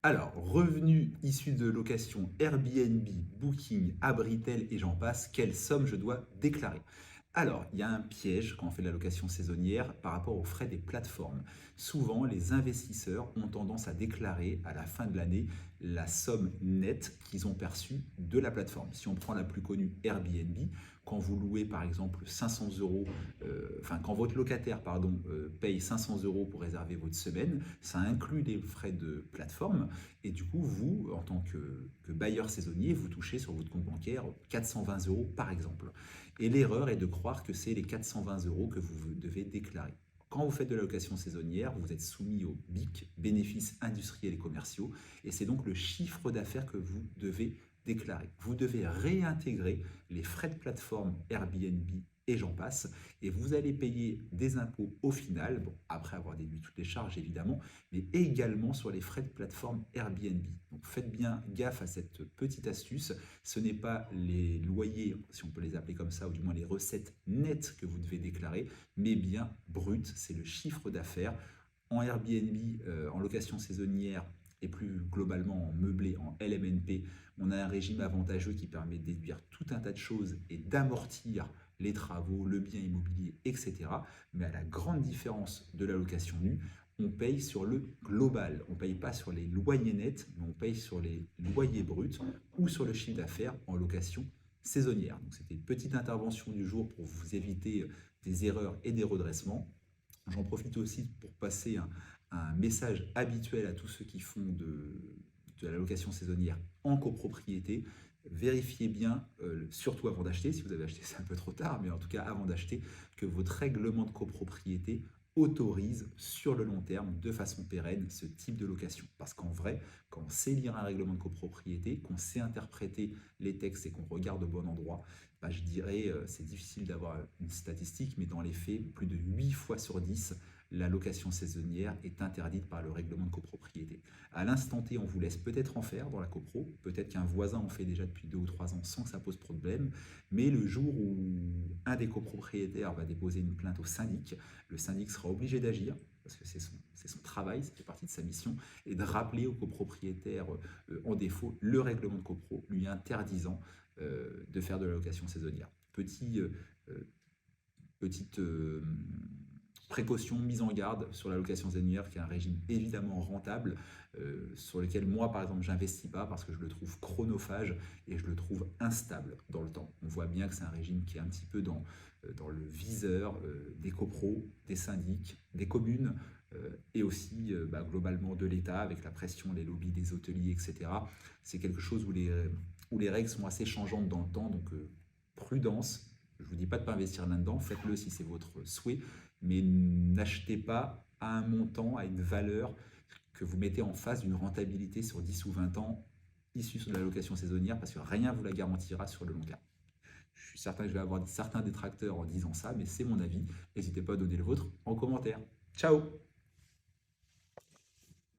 Alors, revenus issus de location Airbnb, Booking, Abritel et j'en passe, quelle somme je dois déclarer? Alors, il y a un piège quand on fait de la location saisonnière par rapport aux frais des plateformes. Souvent, les investisseurs ont tendance à déclarer à la fin de l'année la somme nette qu'ils ont perçue de la plateforme. Si on prend la plus connue Airbnb, quand vous louez par exemple 500 euros, quand votre locataire paye 500 euros pour réserver votre semaine, ça inclut les frais de plateforme et du coup, vous, en tant que bailleur saisonnier, vous touchez sur votre compte bancaire 420 euros par exemple. Et l'erreur est de croire que c'est les 420 euros que vous devez déclarer. Quand vous faites de la location saisonnière, vous êtes soumis au BIC, bénéfices industriels et commerciaux, et c'est donc le chiffre d'affaires que vous devez déclarer. Vous devez réintégrer les frais de plateforme Airbnb et j'en passe, et vous allez payer des impôts au final, bon, après avoir déduit toutes les charges évidemment, mais également sur les frais de plateforme Airbnb. Donc faites bien gaffe à cette petite astuce, ce n'est pas les loyers, si on peut les appeler comme ça, ou du moins les recettes nettes que vous devez déclarer, mais bien brutes, c'est le chiffre d'affaires. En Airbnb, en location saisonnière, et plus globalement en meublé, en LMNP, on a un régime avantageux qui permet de déduire tout un tas de choses et d'amortir les travaux, le bien immobilier, etc. Mais à la grande différence de la location nue, on paye sur le global. On ne paye pas sur les loyers nets, mais on paye sur les loyers bruts ou sur le chiffre d'affaires en location saisonnière. Donc c'était une petite intervention du jour pour vous éviter des erreurs et des redressements. J'en profite aussi pour passer un message habituel à tous ceux qui font de la location saisonnière en copropriété. Vérifiez bien, surtout avant d'acheter, si vous avez acheté c'est un peu trop tard, mais en tout cas avant d'acheter, que votre règlement de copropriété autorise sur le long terme, de façon pérenne, ce type de location. Parce qu'en vrai, quand on sait lire un règlement de copropriété, qu'on sait interpréter les textes et qu'on regarde au bon endroit, bah, je dirais, c'est difficile d'avoir une statistique, mais dans les faits, plus de 8 fois sur 10, la location saisonnière est interdite par le règlement de copropriété. À l'instant T, on vous laisse peut-être en faire dans la copro, peut-être qu'un voisin en fait déjà depuis 2 ou 3 ans sans que ça pose problème, mais le jour où un des copropriétaires va déposer une plainte au syndic, le syndic sera obligé d'agir, parce que c'est son travail, ça fait partie de sa mission, et de rappeler au copropriétaire en défaut le règlement de copro lui interdisant de faire de la location saisonnière. Euh, petite précaution, mise en garde sur la location saisonnière, qui est un régime évidemment rentable, sur lequel moi, par exemple, j'investis pas parce que je le trouve chronophage et je le trouve instable dans le temps. On voit bien que c'est un régime qui est un petit peu dans le viseur des copros, des syndics, des communes, et aussi globalement de l'État, avec la pression, les lobbies des hôteliers, etc. C'est quelque chose où les règles sont assez changeantes dans le temps, donc prudence. Je ne vous dis pas de ne pas investir là-dedans, faites-le si c'est votre souhait, mais n'achetez pas à un montant, à une valeur que vous mettez en face d'une rentabilité sur 10 ou 20 ans issue de la location saisonnière, parce que rien ne vous la garantira sur le long terme. Je suis certain que je vais avoir certains détracteurs en disant ça, mais c'est mon avis. N'hésitez pas à donner le vôtre en commentaire. Ciao!